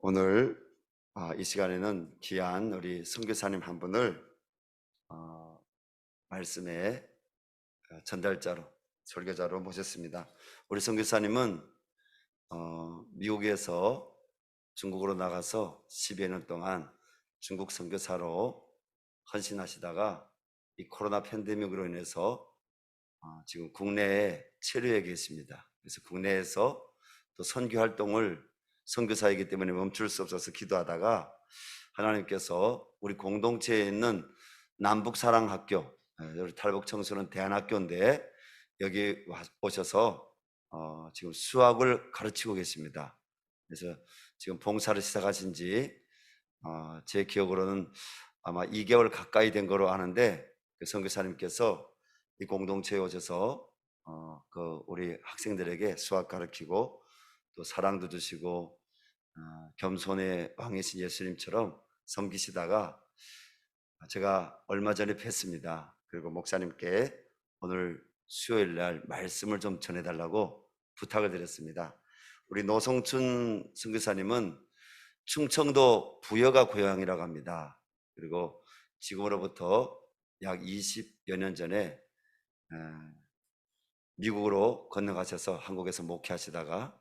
오늘 이 시간에는 귀한 우리 선교사님 한 분을 어, 말씀의 전달자로, 설교자로 모셨습니다. 우리 선교사님은 미국에서 중국으로 나가서 10여 년 동안 중국 선교사로 헌신하시다가 이 코로나 팬데믹으로 인해서 지금 국내에 체류해 계십니다. 그래서 국내에서 또 선교 활동을, 선교사이기 때문에 멈출 수 없어서 기도하다가 하나님께서 우리 공동체에 있는 남북사랑학교, 우리 탈북 청소년 대안학교인데 여기 오셔서 지금 수학을 가르치고 계십니다. 그래서 지금 봉사를 시작하신 지 제 기억으로는 아마 2개월 가까이 된 거로 아는데, 그 선교사님께서 이 공동체에 오셔서 우리 학생들에게 수학 가르치고 또 사랑도 주시고 겸손의 왕이신 예수님처럼 섬기시다가 제가 얼마 전에 뵀습니다. 그리고 목사님께 오늘 수요일 날 말씀을 좀 전해달라고 부탁을 드렸습니다. 우리 노성춘 선교사님은 충청도 부여가 고향이라고 합니다. 그리고 지금으로부터 약 20여 년 전에 미국으로 건너가셔서 한국에서 목회하시다가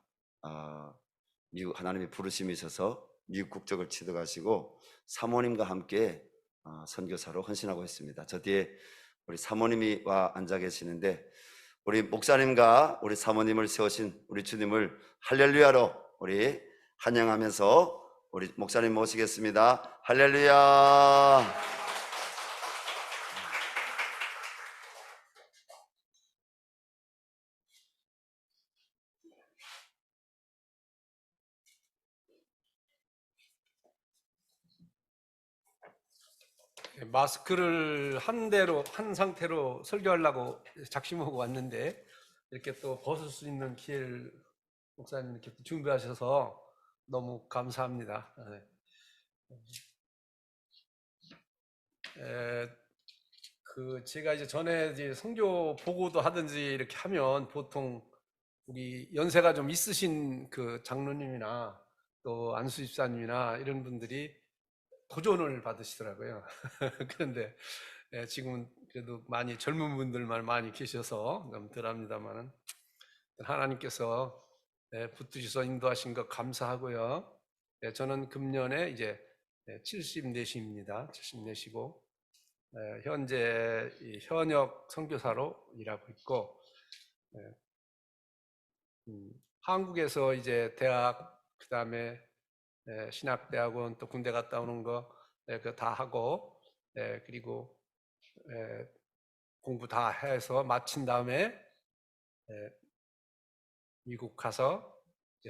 미국 하나님의 부르심이 있어서 미국 국적을 취득하시고 사모님과 함께 선교사로 헌신하고 있습니다. 저 뒤에 우리 사모님이 와 앉아 계시는데, 우리 목사님과 우리 사모님을 세우신 우리 주님을 할렐루야로 우리 환영하면서 우리 목사님 모시겠습니다. 할렐루야. 마스크를 한 상태로 설교하려고 작심하고 왔는데 이렇게 또 벗을 수 있는 기회를 목사님 이렇게 준비하셔서 너무 감사합니다. 제가 이제 전에 이제 선교 보고도 하든지 이렇게 하면 보통 우리 연세가 좀 있으신 그 장로님이나 또 안수 집사님이나 이런 분들이 도전을 받으시더라고요. 그런데 지금은 그래도 많이 젊은 분들만 많이 계셔서 좀 덜합니다만은 하나님께서 붙드셔서 인도하신 것 감사하고요. 저는 금년에 이제 74입니다. 74시고 현재 현역 선교사로 일하고 있고, 한국에서 이제 대학, 그 다음에 신학대학원, 또 군대 갔다 오는 거 그거 다 하고, 그리고 공부 다 해서 마친 다음에 미국 가서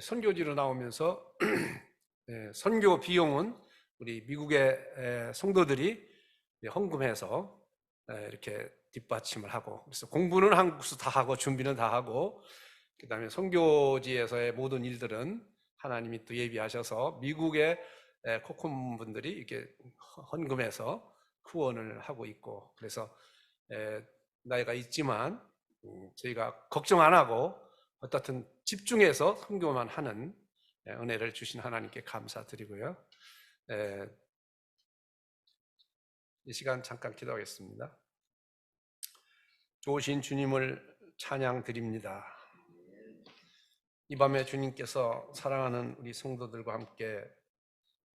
선교지로 나오면서 선교 비용은 우리 미국의 성도들이 헌금해서 이렇게 뒷받침을 하고, 그래서 공부는 한국에서 다 하고 준비는 다 하고, 그 다음에 선교지에서의 모든 일들은 하나님이 또 예비하셔서 미국의 코콤 분들이 이렇게 헌금해서 후원을 하고 있고, 그래서 나이가 있지만 저희가 걱정 안 하고 어떻든 집중해서 선교만 하는 은혜를 주신 하나님께 감사드리고요. 이 시간 잠깐 기도하겠습니다. 좋으신 주님을 찬양 드립니다. 이 밤에 주님께서 사랑하는 우리 성도들과 함께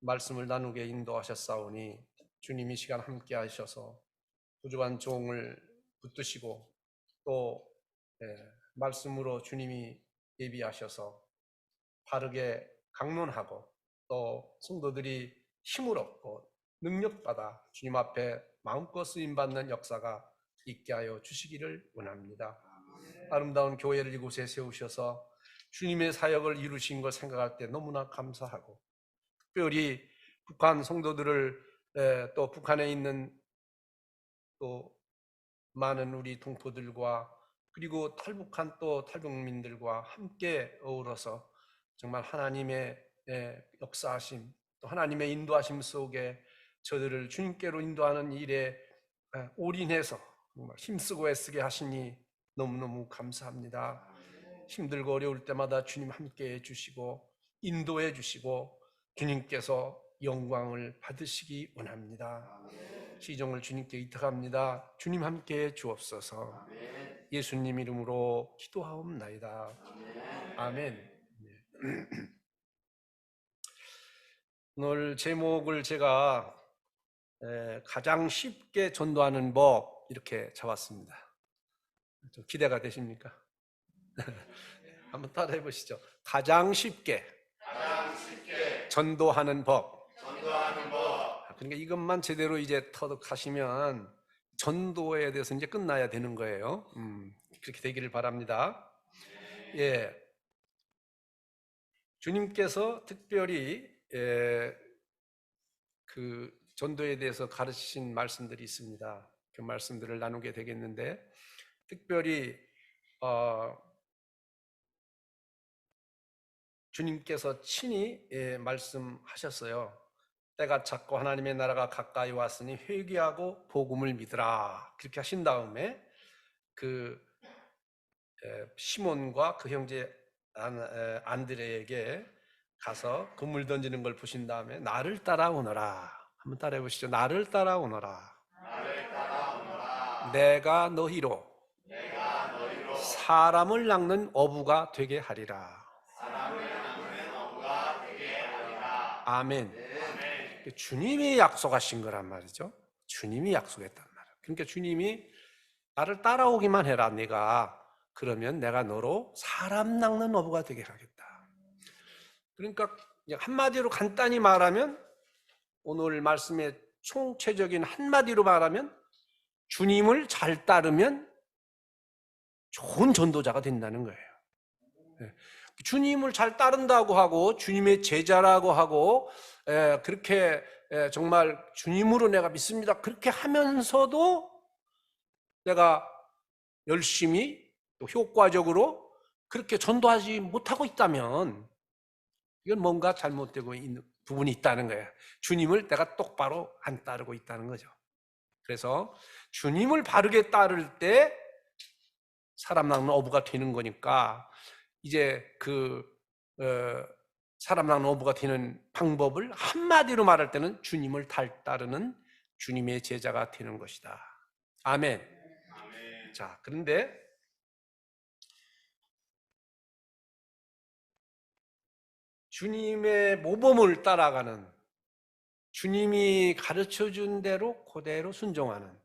말씀을 나누게 인도하셨사오니 주님이 시간 함께 하셔서 부족한 종을 붙드시고 또 말씀으로 주님이 예비하셔서 바르게 강론하고 또 성도들이 힘을 얻고 능력받아 주님 앞에 마음껏 쓰임받는 역사가 있게 하여 주시기를 원합니다. 아름다운 교회를 이곳에 세우셔서 주님의 사역을 이루신 걸 생각할 때 너무나 감사하고, 특별히 북한 성도들을 또 북한에 있는 또 많은 우리 동포들과 그리고 탈북한 또 탈북민들과 함께 어우러서 정말 하나님의 역사하심, 또 하나님의 인도하심 속에 저들을 주님께로 인도하는 일에 올인해서 정말 힘쓰고 애쓰게 하시니 너무너무 감사합니다. 힘들고 어려울 때마다 주님 함께 해주시고 인도해 주시고 주님께서 영광을 받으시기 원합니다. 시종을 주님께 의탁합니다. 주님 함께 주옵소서. 예수님 이름으로 기도하옵나이다. 아멘. 오늘 제목을 제가 가장 쉽게 전도하는 법 이렇게 잡았습니다. 좀 기대가 되십니까? 한번 따라해 보시죠. 가장 쉽게 전도하는 법. 그러니까 이것만 제대로 이제 터득하시면 전도에 대해서 이제 끝나야 되는 거예요. 그렇게 되기를 바랍니다. 예, 주님께서 특별히 그 전도에 대해서 가르치신 말씀들이 있습니다. 그 말씀들을 나누게 되겠는데, 특별히 주님께서 친히 말씀하셨어요. 때가 찼고 하나님의 나라가 가까이 왔으니 회개하고 복음을 믿으라. 그렇게 하신 다음에 그 시몬과 그 형제 안드레에게 가서 그물 던지는 걸 보신 다음에 나를 따라오너라. 한번 따라해 보시죠. 나를 따라오너라. 내가 너희로 사람을 낚는 어부가 되게 하리라. 아멘. 주님이 약속하신 거란 말이죠. 주님이 약속했단 말이에요. 그러니까 주님이 나를 따라오기만 해라 네가. 그러면 내가 너로 사람 낚는 어부가 되게 하겠다. 그러니까 한마디로 간단히 말하면, 오늘 말씀의 총체적인 한마디로 말하면, 주님을 잘 따르면 좋은 전도자가 된다는 거예요. 주님을 잘 따른다고 하고 주님의 제자라고 하고 그렇게 정말 주님으로 내가 믿습니다 그렇게 하면서도 내가 열심히 또 효과적으로 그렇게 전도하지 못하고 있다면 이건 뭔가 잘못되고 있는 부분이 있다는 거예요. 주님을 내가 똑바로 안 따르고 있다는 거죠. 그래서 주님을 바르게 따를 때 사람 낚는 어부가 되는 거니까, 이제 사람 낚는 어부가 되는 방법을 한마디로 말할 때는 주님을 따르는 주님의 제자가 되는 것이다. 아멘. 자, 그런데 주님의 모범을 따라가는, 주님이 가르쳐준 대로 그대로 순종하는,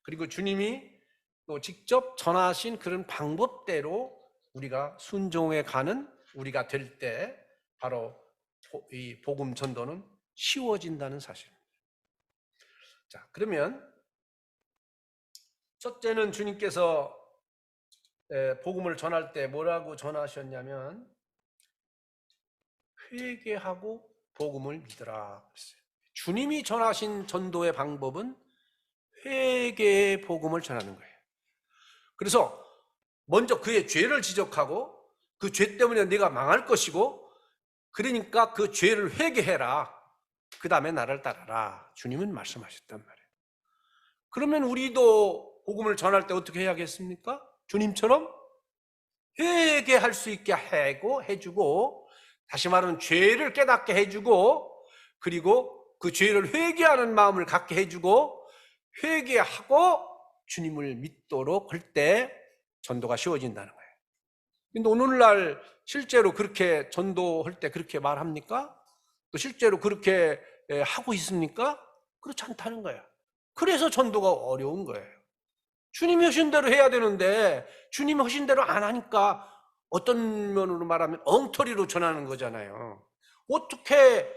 그리고 주님이 또 직접 전하신 그런 방법대로 우리가 순종해 가는 우리가 될 때 바로 이 복음 전도는 쉬워진다는 사실입니다. 자, 그러면 첫째는 주님께서 복음을 전할 때 뭐라고 전하셨냐면 회개하고 복음을 믿으라 그랬어요. 주님이 전하신 전도의 방법은 회개의 복음을 전하는 거예요. 그래서 먼저 그의 죄를 지적하고 그 죄 때문에 네가 망할 것이고, 그러니까 그 죄를 회개해라. 그 다음에 나를 따라라. 주님은 말씀하셨단 말이에요. 그러면 우리도 복음을 전할 때 어떻게 해야겠습니까? 주님처럼 회개할 수 있게 해주고, 다시 말하면 죄를 깨닫게 해주고, 그리고 그 죄를 회개하는 마음을 갖게 해주고, 회개하고 주님을 믿도록 할 때 전도가 쉬워진다는 거예요. 근데 오늘날 실제로 그렇게 전도할 때 그렇게 말합니까? 또 실제로 그렇게 하고 있습니까? 그렇지 않다는 거예요. 그래서 전도가 어려운 거예요. 주님이 하신 대로 해야 되는데 주님이 하신 대로 안 하니까 어떤 면으로 말하면 엉터리로 전하는 거잖아요. 어떻게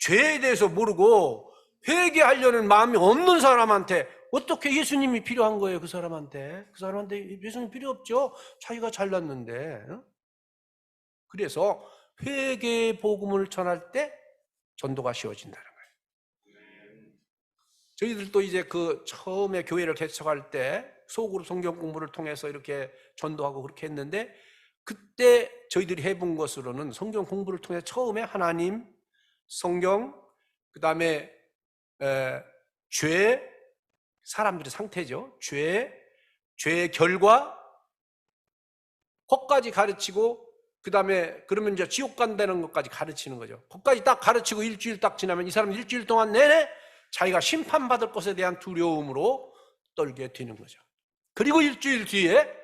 죄에 대해서 모르고 회개하려는 마음이 없는 사람한테 어떻게 예수님이 필요한 거예요? 그 사람한테 예수님 필요 없죠. 자기가 잘났는데. 그래서 회개의 복음을 전할 때 전도가 쉬워진다는 거예요. 저희들도 이제 그 처음에 교회를 개척할 때 소그룹 성경 공부를 통해서 이렇게 전도하고 그렇게 했는데, 그때 저희들이 해본 것으로는 성경 공부를 통해 처음에 하나님, 성경, 그 다음에 죄, 사람들의 상태죠. 죄의 결과, 거까지 가르치고 그다음에 그러면 이제 지옥 간다는 것까지 가르치는 거죠. 거기까지 딱 가르치고 일주일 딱 지나면 이 사람은 일주일 동안 내내 자기가 심판받을 것에 대한 두려움으로 떨게 되는 거죠. 그리고 일주일 뒤에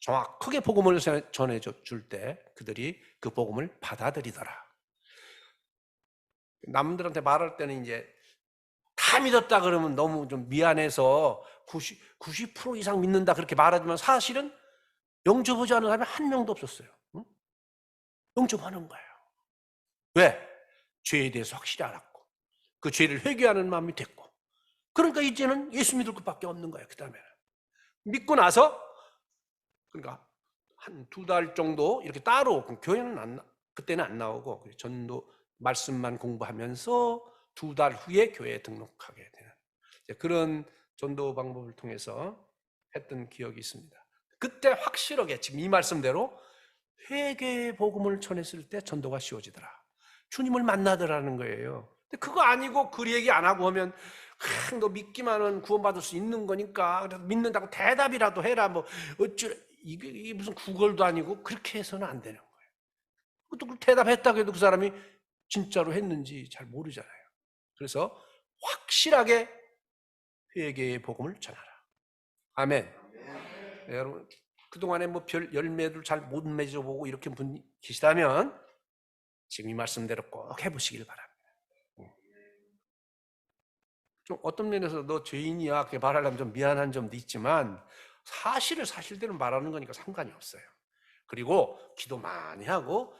정확하게 복음을 전해줄 때 그들이 그 복음을 받아들이더라. 남들한테 말할 때는 이제 다 믿었다 그러면 너무 좀 미안해서 90% 이상 믿는다 그렇게 말하지만 사실은 영접하지 않은 사람이 한 명도 없었어요. 응? 영접하는 거예요. 왜? 죄에 대해서 확실히 알았고 그 죄를 회개하는 마음이 됐고 그러니까 이제는 예수 믿을 것밖에 없는 거예요. 그 다음에는 믿고 나서 그러니까 한 2달 정도 이렇게 따로 교회는 그때는 안 나오고 전도 말씀만 공부하면서 2달 후에 교회에 등록하게 되는 그런 전도 방법을 통해서 했던 기억이 있습니다. 그때 확실하게 지금 이 말씀대로 회개의 복음을 전했을 때 전도가 쉬워지더라. 주님을 만나더라는 거예요. 근데 그거 아니고 그 얘기 안 하고 하면 너 믿기만은 구원받을 수 있는 거니까 그래서 믿는다고 대답이라도 해라 뭐 어쩌 이게 무슨 구걸도 아니고 그렇게 해서는 안 되는 거예요. 또 대답했다고 해도 그 사람이 진짜로 했는지 잘 모르잖아요. 그래서 확실하게 회개의 복음을 전하라. 아멘. 네, 여러분 그동안에 뭐 별 열매를 잘 못 맺어보고 이렇게 분 계시다면 지금 이 말씀대로 꼭 해보시길 바랍니다. 좀 어떤 면에서 너 죄인이야 그렇게 말하려면 좀 미안한 점도 있지만 사실을 사실대로 말하는 거니까 상관이 없어요. 그리고 기도 많이 하고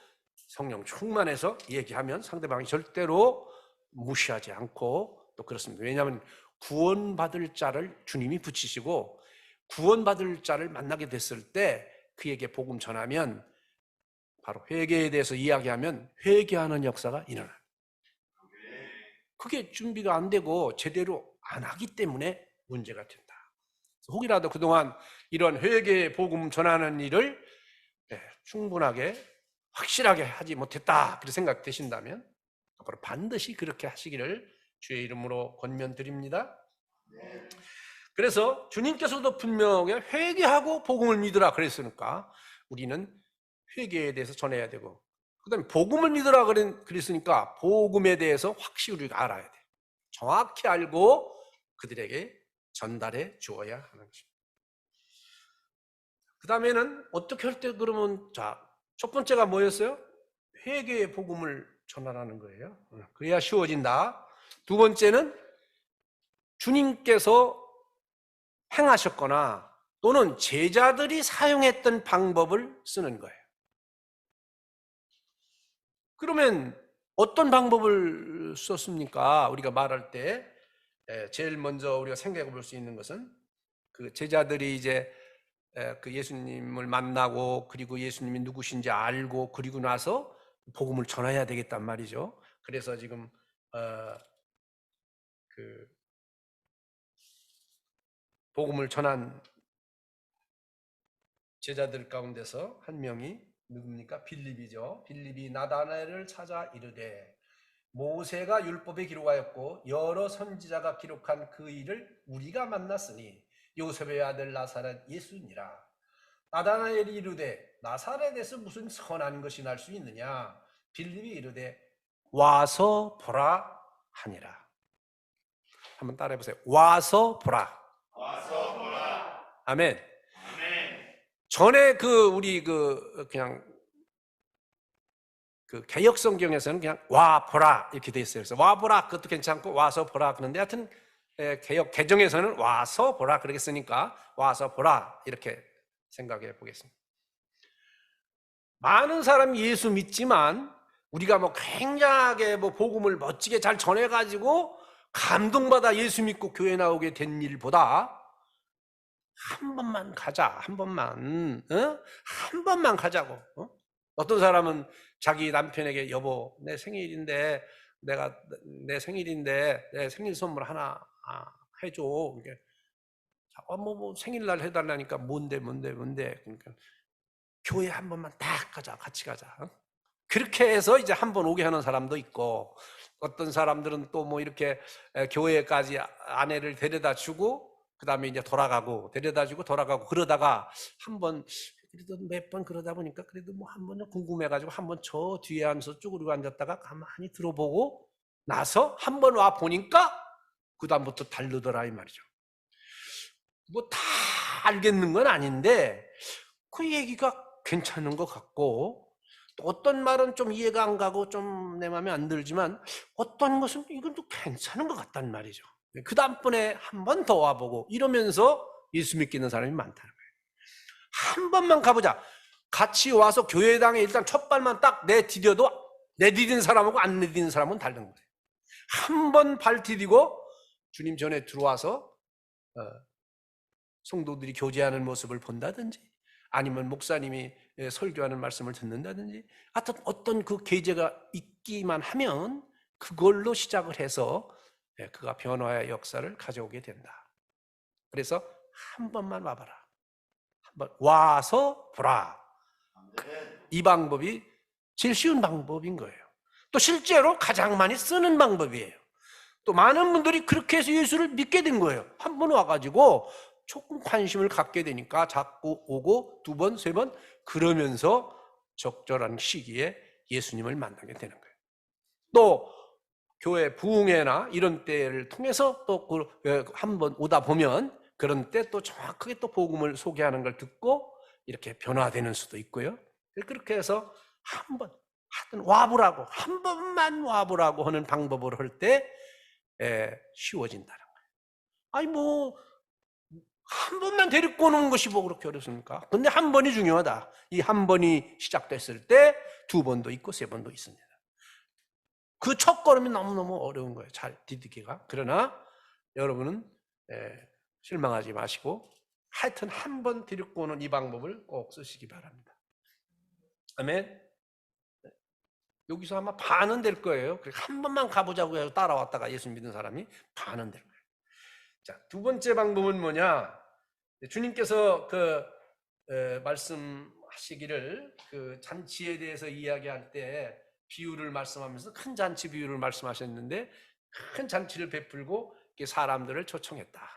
성령 충만해서 얘기하면 상대방이 절대로 무시하지 않고 또 그렇습니다. 왜냐하면 구원받을 자를 주님이 붙이시고 구원받을 자를 만나게 됐을 때 그에게 복음 전하면 바로 회개에 대해서 이야기하면 회개하는 역사가 일어나요. 그게 준비가 안 되고 제대로 안 하기 때문에 문제가 된다. 혹이라도 그동안 이런 회개의 복음 전하는 일을 충분하게 확실하게 하지 못했다 그렇게 생각되신다면 앞으로 반드시 그렇게 하시기를 주의 이름으로 권면드립니다. 그래서 주님께서도 분명히 회개하고 복음을 믿으라 그랬으니까 우리는 회개에 대해서 전해야 되고 그 다음에 복음을 믿으라 그랬으니까 복음에 대해서 확실히 우리가 알아야 돼. 정확히 알고 그들에게 전달해 주어야 하는 것입니다. 그 다음에는 어떻게 할 때 그러면 첫 번째가 뭐였어요? 회개의 복음을 전하라는 거예요. 그래야 쉬워진다. 두 번째는 주님께서 행하셨거나 또는 제자들이 사용했던 방법을 쓰는 거예요. 그러면 어떤 방법을 썼습니까? 우리가 말할 때 제일 먼저 우리가 생각해 볼 수 있는 것은 그 제자들이 이제 그 예수님을 만나고 그리고 예수님이 누구신지 알고 그리고 나서 복음을 전해야 되겠단 말이죠. 그래서 지금 그 복음을 전한 제자들 가운데서 한 명이 누굽니까? 빌립이죠. 빌립이 나다나엘을 찾아 이르되 모세가 율법에 기록하였고 여러 선지자가 기록한 그 일을 우리가 만났으니 요셉의 아들 나사렛 예수니라. 나다나엘이 이르되 나사렛에서 무슨 선한 것이 날 수 있느냐? 빌립이 이르되 와서 보라 하니라. 한번 따라해 보세요. 와서 보라. 와서 보라. 아멘. 아멘. 전에 우리 그냥 개역 성경에서는 그냥 와 보라 이렇게 돼 있어요. 그래서 와 보라 그것도 괜찮고 와서 보라 그런데 하여튼 개역 개정에서는 와서 보라 그러겠으니까 와서 보라 이렇게 생각해 보겠습니다. 많은 사람이 예수 믿지만 우리가 뭐 굉장하게 복음을 멋지게 잘 전해가지고 감동받아 예수 믿고 교회 나오게 된 일보다 한 번만 가자, 한 번만 가자고. 어떤 사람은 자기 남편에게 여보 내 생일인데 내 생일 선물 하나 해줘. 뭐 생일날 해달라니까 뭔데 그러니까 교회 한 번만 딱 가자, 같이 가자. 그렇게 해서 이제 한 번 오게 하는 사람도 있고 어떤 사람들은 또 뭐 이렇게 교회까지 아내를 데려다 주고 그 다음에 이제 돌아가고 데려다 주고 돌아가고 그러다가 한번 그래도 몇 번 그러다 보니까 그래도 뭐 한 번은 궁금해가지고 한 번 저 뒤에 앉아서 쭈그리고 앉았다가 가만히 들어보고 나서 한 번 와 보니까 그 다음부터 다르더라 이 말이죠. 뭐 다 알겠는 건 아닌데 그 얘기가 괜찮은 것 같고, 또 어떤 말은 좀 이해가 안 가고 좀 내 마음에 안 들지만 어떤 것은 이건 또 괜찮은 것 같단 말이죠. 그 다음번에 한 번 더 와보고 이러면서 예수 믿기는 사람이 많다는 거예요. 한 번만 가보자. 같이 와서 교회당에 일단 첫 발만 딱 내디뎌도 내디딘 사람하고 안 내디딘 사람은 다른 거예요. 한 번 발 디디고 주님 전에 들어와서 성도들이 교제하는 모습을 본다든지 아니면 목사님이 설교하는 말씀을 듣는다든지 하여튼 어떤 그 계제가 있기만 하면 그걸로 시작을 해서 그가 변화의 역사를 가져오게 된다. 그래서 한 번만 와봐라. 한번 와서 보라. 이 방법이 제일 쉬운 방법인 거예요. 또 실제로 가장 많이 쓰는 방법이에요. 또 많은 분들이 그렇게 해서 예수를 믿게 된 거예요. 한 번 와가지고 조금 관심을 갖게 되니까 자꾸 오고 두 번, 세 번 그러면서 적절한 시기에 예수님을 만나게 되는 거예요. 또 교회 부흥회나 이런 때를 통해서 또 한 번 오다 보면 그런 때 또 정확하게 또 복음을 소개하는 걸 듣고 이렇게 변화되는 수도 있고요. 그렇게 해서 한 번 하여튼 와보라고, 한 번만 와보라고 하는 방법으로 할 때 쉬워진다는 거예요. 아니 뭐 한 번만 데리고 오는 것이 뭐 그렇게 어렵습니까? 근데 한 번이 중요하다. 이 한 번이 시작됐을 때 두 번도 있고 세 번도 있습니다. 그 첫 걸음이 너무너무 어려운 거예요. 잘 디디기가. 그러나 여러분은 실망하지 마시고 하여튼 한 번 데리고 오는 이 방법을 꼭 쓰시기 바랍니다. 아멘. 여기서 아마 반은 될 거예요. 한 번만 가보자고 해서 따라왔다가 예수 믿는 사람이 반은 될 거예요. 자, 두 번째 방법은 뭐냐? 주님께서 말씀하시기를 그 잔치에 대해서 이야기할 때 비유를 말씀하면서 큰 잔치 비유를 말씀하셨는데 큰 잔치를 베풀고 사람들을 초청했다.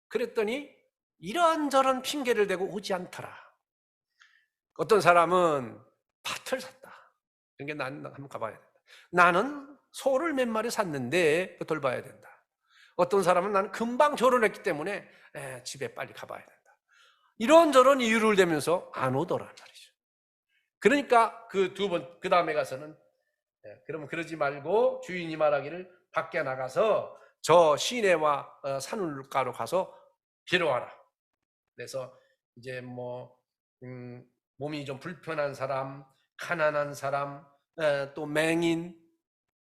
그랬더니 이런저런 핑계를 대고 오지 않더라. 어떤 사람은 밭을 샀다. 그러니까 나는 한번 가봐야 된다. 나는 소를 몇 마리 샀는데 돌봐야 된다. 어떤 사람은 나는 금방 결혼했기 때문에 집에 빨리 가봐야 된다. 이런저런 이유를 대면서 안 오더란 말이죠. 그러니까 그 다음에 가서는 그러면 그러지 말고 주인이 말하기를 밖에 나가서 저 시내와 산울가로 가서 빌어와라. 그래서 이제 몸이 좀 불편한 사람, 가난한 사람, 또 맹인,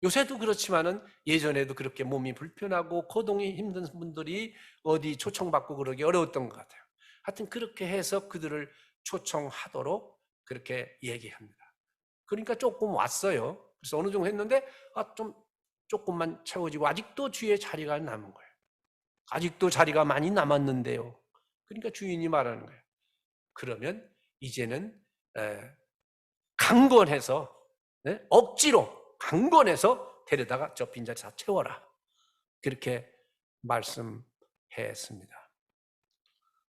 요새도 그렇지만은 예전에도 그렇게 몸이 불편하고 거동이 힘든 분들이 어디 초청받고 그러기 어려웠던 것 같아요. 하여튼 그렇게 해서 그들을 초청하도록 그렇게 얘기합니다. 그러니까 조금 왔어요. 그래서 어느 정도 했는데 좀 조금만 채워지고 아직도 뒤에 자리가 남은 거예요. 아직도 자리가 많이 남았는데요. 그러니까 주인이 말하는 거예요. 그러면 이제는 강권해서 억지로 강권해서 데려다가 저 빈자리 다 채워라. 그렇게 말씀했습니다.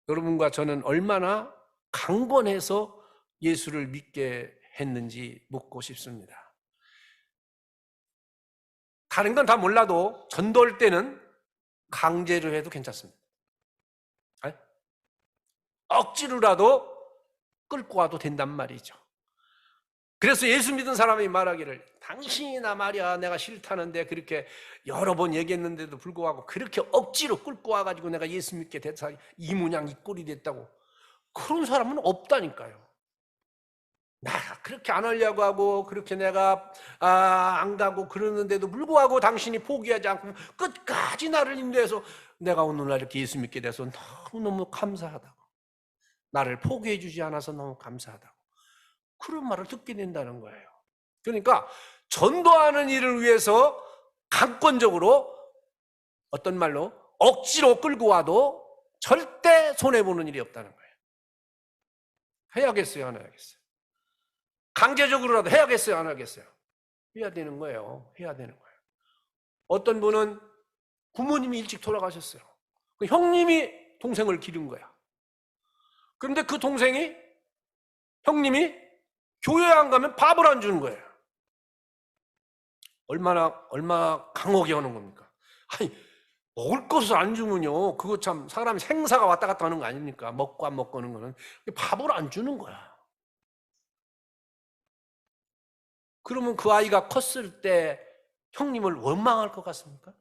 여러분과 저는 얼마나 강권해서 예수를 믿게 했는지 묻고 싶습니다. 다른 건 다 몰라도 전도할 때는 강제로 해도 괜찮습니다. 억지로라도 끌고 와도 된단 말이죠. 그래서 예수 믿은 사람이 말하기를 당신이나 말이야 내가 싫다는데 그렇게 여러 번 얘기했는데도 불구하고 그렇게 억지로 끌고 와가지고 내가 예수 믿게 됐다 이 모양 이 꼴이 됐다고 그런 사람은 없다니까요. 내가 그렇게 안 하려고 하고 그렇게 내가 안 가고 그러는데도 불구하고 당신이 포기하지 않고 끝까지 나를 인도해서 내가 오늘날 이렇게 예수 믿게 돼서 너무너무 감사하다고, 나를 포기해 주지 않아서 너무 감사하다고 그런 말을 듣게 된다는 거예요. 그러니까 전도하는 일을 위해서 강권적으로 어떤 말로 억지로 끌고 와도 절대 손해보는 일이 없다는 거예요. 해야겠어요, 안 해야겠어요? 강제적으로라도 해야겠어요, 안 하겠어요? 해야 되는 거예요. 해야 되는 거예요. 어떤 분은 부모님이 일찍 돌아가셨어요. 형님이 동생을 기른 거야. 그런데 그 동생이 형님이 교회 안 가면 밥을 안 주는 거예요. 얼마나 강하게 하는 겁니까? 아니, 먹을 것을 안 주면요, 그거 참 사람이 생사가 왔다 갔다 하는 거 아닙니까? 먹고 안 먹고 하는 거는. 밥을 안 주는 거야. 그러면 그 아이가 컸을 때 형님을 원망할 것 같습니까?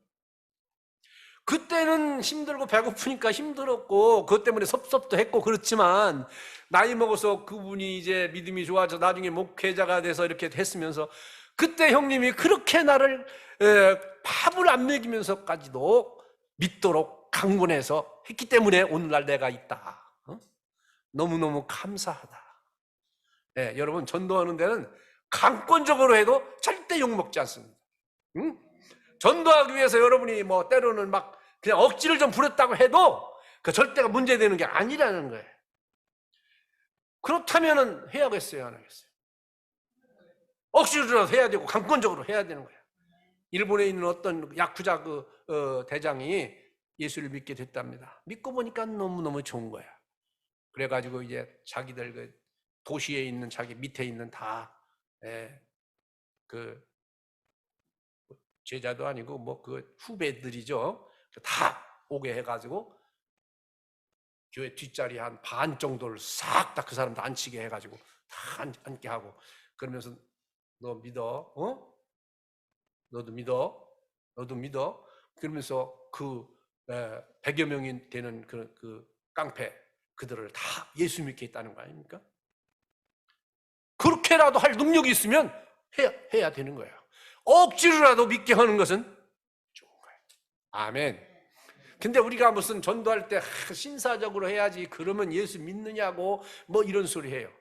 그때는 힘들고 배고프니까 힘들었고 그것 때문에 섭섭도 했고 그렇지만 나이 먹어서 그분이 이제 믿음이 좋아져 나중에 목회자가 돼서 이렇게 했으면서 그때 형님이 그렇게 나를 밥을 안 먹이면서까지도 믿도록 강권해서 했기 때문에 오늘날 내가 있다. 너무너무 감사하다. 네, 여러분 전도하는 데는 강권적으로 해도 절대 욕먹지 않습니다. 응? 전도하기 위해서 여러분이 뭐 때로는 막 그냥 억지를 좀 부렸다고 해도 그 절대가 문제되는 게 아니라는 거예요. 그렇다면은 해야겠어요, 안 하겠어요? 억지로라도 해야 되고 강권적으로 해야 되는 거예요. 일본에 있는 어떤 야쿠자 대장이 예수를 믿게 됐답니다. 믿고 보니까 너무너무 좋은 거야. 그래가지고 이제 자기들 그 도시에 있는 자기 밑에 있는 다 그 제자도 아니고 뭐 그 후배들이죠. 다 오게 해가지고 교회 뒷자리 한 반 정도를 싹 다 그 사람도 앉히게 해가지고 다 앉게 하고 그러면서 너 믿어? 너도 믿어? 너도 믿어? 그러면서 그 100여 명이 되는 그 깡패 그들을 다 예수 믿게 했다는 거 아닙니까? 그렇게라도 할 능력이 있으면 해야 되는 거예요. 억지로라도 믿게 하는 것은 좋은 거예요. 아멘. 근데 우리가 무슨 전도할 때 신사적으로 해야지 그러면 예수 믿느냐고 뭐 이런 소리 해요.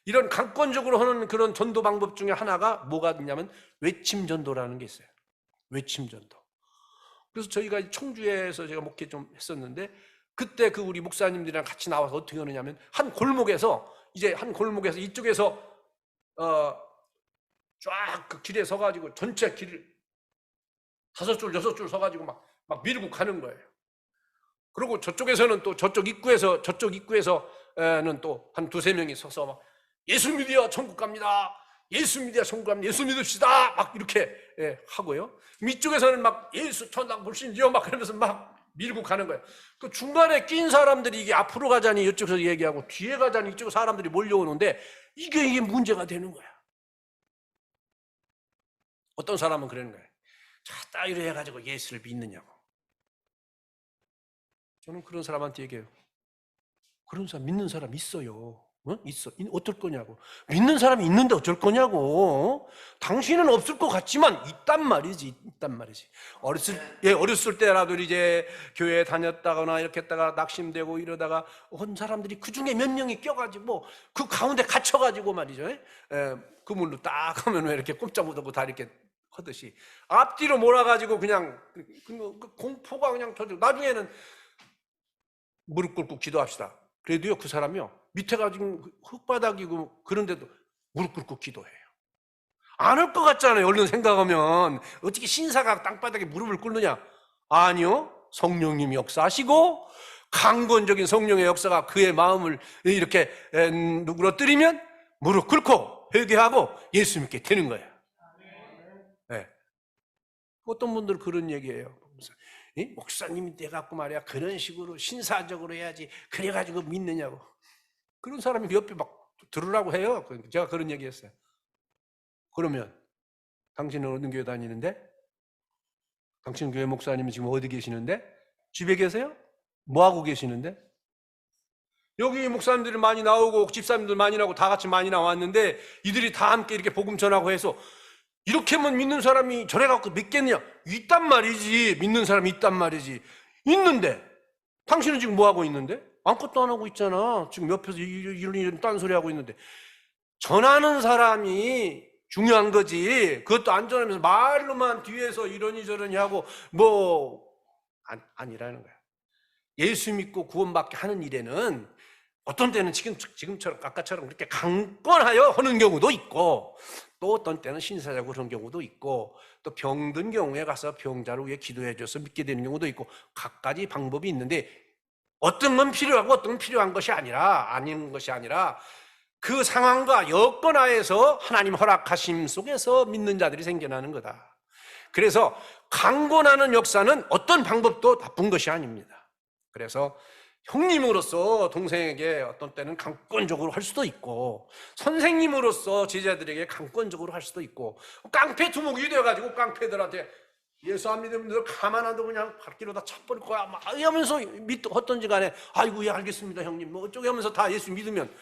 이런 강권적으로 하는 그런 전도 방법 중에 하나가 뭐가 있냐면 외침 전도라는 게 있어요. 외침 전도. 그래서 저희가 청주에서 제가 목회 좀 했었는데 그때 그 우리 목사님들이랑 같이 나와서 어떻게 하느냐면 한 골목에서 이쪽에서 쫙 그 길에 서가지고 전체 길을 5줄 6줄 서가지고 막 밀고 가는 거예요. 그리고 저쪽에서는 또 저쪽 입구에서는 또 한 2-3명이 서서 막 예수 믿어야 천국 갑니다. 예수 믿어야 천국 갑니다. 예수 믿읍시다. 막 이렇게 하고요. 이쪽에서는 막 예수 천당 불신이요 막 그러면서 막 밀고 가는 거예요. 그 중간에 낀 사람들이 이게 앞으로 가자니 이쪽에서 얘기하고 뒤에 가자니 이쪽 사람들이 몰려오는데 이게 문제가 되는 거야. 어떤 사람은 그러는 거예요. 자, 따위로 해가지고 예수를 믿느냐고. 저는 그런 사람한테 얘기해요. 그런 사람 믿는 사람 있어요. 있어. 어떨 거냐고. 믿는 사람이 있는데 어쩔 거냐고. 당신은 없을 것 같지만 있단 말이지. 어렸을 때라도 이제 교회에 다녔다거나 이렇게 했다가 낙심되고 이러다가 온 사람들이 그 중에 몇 명이 껴가지고 그 가운데 갇혀가지고 말이죠. 그물로 딱 하면 왜 이렇게 꼼짝 못하고 다 이렇게 하듯이 앞뒤로 몰아가지고 그냥 그 공포가 그냥 터지고 나중에는 무릎 꿇고 기도합시다. 그래도요 그 사람이요 밑에가 지금 흙바닥이고 그런데도 무릎 꿇고 기도해요. 안 할 것 같잖아요. 얼른 생각하면 어떻게 신사가 땅바닥에 무릎을 꿇느냐? 아니요. 성령님이 역사하시고 강권적인 성령의 역사가 그의 마음을 이렇게 누그러뜨리면 무릎 꿇고 회개하고 예수 믿게 되는 거예요. 네. 어떤 분들은 그런 얘기예요. 목사님이 돼갖고 말이야 그런 식으로 신사적으로 해야지 그래가지고 믿느냐고. 그런 사람이 옆에 막 들으라고 해요. 제가 그런 얘기했어요. 그러면 당신은 어느 교회 다니는데? 당신 교회 목사님은 지금 어디 계시는데? 집에 계세요? 뭐하고 계시는데? 여기 목사님들이 많이 나오고 집사님들 많이 나오고 다 같이 많이 나왔는데 이들이 다 함께 이렇게 복음 전하고 해서 이렇게만 믿는 사람이 저래 갖고 믿겠느냐? 있단 말이지. 믿는 사람이 있단 말이지. 있는데 당신은 지금 뭐하고 있는데? 아무것도 안 하고 있잖아. 지금 옆에서 이런 딴소리 하고 있는데 전하는 사람이 중요한 거지. 그것도 안 전하면서 말로만 뒤에서 이러니 저러니 하고 뭐 아니라는 거야. 예수 믿고 구원받게 하는 일에는 어떤 때는 지금처럼 아까처럼 그렇게 강권하여 하는 경우도 있고 또 어떤 때는 신사적으로 그런 경우도 있고 또 병든 경우에 가서 병자를 위해 기도해줘서 믿게 되는 경우도 있고 각가지 방법이 있는데 어떤 건 필요하고 어떤 건 필요한 것이 아닌 것이 아니라 그 상황과 여건하에서 하나님 허락하심 속에서 믿는 자들이 생겨나는 거다. 그래서 강권하는 역사는 어떤 방법도 나쁜 것이 아닙니다. 그래서 형님으로서 동생에게 어떤 때는 강권적으로 할 수도 있고, 선생님으로서 제자들에게 강권적으로 할 수도 있고, 깡패 두목이 돼가지고 깡패들한테 예수 안 믿으면 너 가만 안 두고 그냥 발길로다 차버릴 거야 막 하면서 어떤지 간에 아이고 예 알겠습니다 형님 뭐 어쩌게 하면서 다 예수 믿으면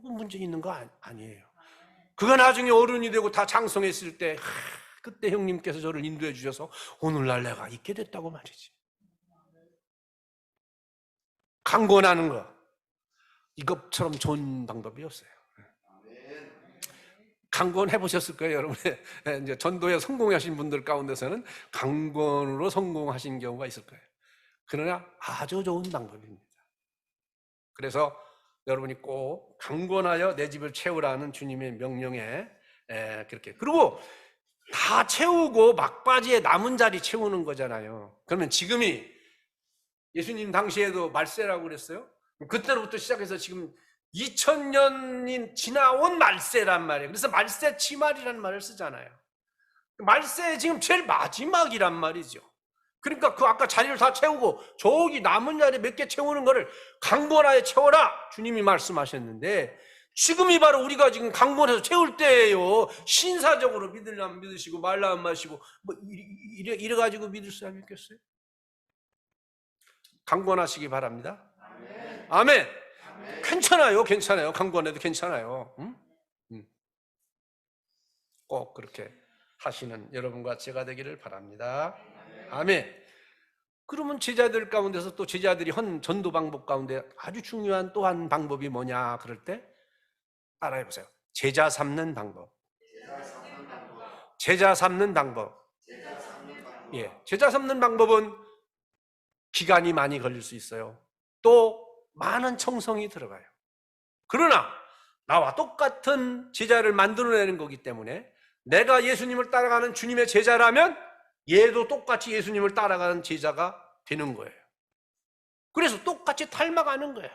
문제 있는 거 아니에요. 그가 나중에 어른이 되고 다 장성했을 때 그때 형님께서 저를 인도해 주셔서 오늘날 내가 있게 됐다고 말이지. 강권하는 거 이것처럼 좋은 방법이 없어요. 강권 해보셨을 거예요, 여러분. 이제 전도에 성공하신 분들 가운데서는 강권으로 성공하신 경우가 있을 거예요. 그러나 아주 좋은 방법입니다. 그래서 여러분이 꼭 강권하여 내 집을 채우라는 주님의 명령에 그렇게, 그리고 다 채우고 막바지에 남은 자리 채우는 거잖아요. 그러면 지금이 예수님 당시에도 말세라고 그랬어요. 그때로부터 시작해서 지금 2000년이 지나온 말세란 말이에요. 그래서 말세 치말이라는 말을 쓰잖아요. 말세 지금 제일 마지막이란 말이죠. 그러니까 그 아까 자리를 다 채우고 저기 남은 자리 몇 개 채우는 거를 강권하여 채워라 주님이 말씀하셨는데, 지금이 바로 우리가 지금 강권해서 채울 때예요. 신사적으로 믿으려면 믿으시고 말라면 마시고 뭐 이래가지고 믿을 사람이 있겠어요? 강권하시기 바랍니다. 아멘. 괜찮아요, 괜찮아요. 강권해도 괜찮아요. 꼭 그렇게 하시는 여러분과 제가 되기를 바랍니다. 아멘. 그러면 제자들 가운데서 또 제자들이 한 전도 방법 가운데 아주 중요한 또 한 방법이 뭐냐 그럴 때 따라해 보세요. 제자 삼는 방법. 제자 삼는 방법. 예, 제자 삼는 방법은 기간이 많이 걸릴 수 있어요. 또 많은 청성이 들어가요. 그러나 나와 똑같은 제자를 만들어내는 거기 때문에 내가 예수님을 따라가는 주님의 제자라면 얘도 똑같이 예수님을 따라가는 제자가 되는 거예요. 그래서 똑같이 닮아가는 거예요.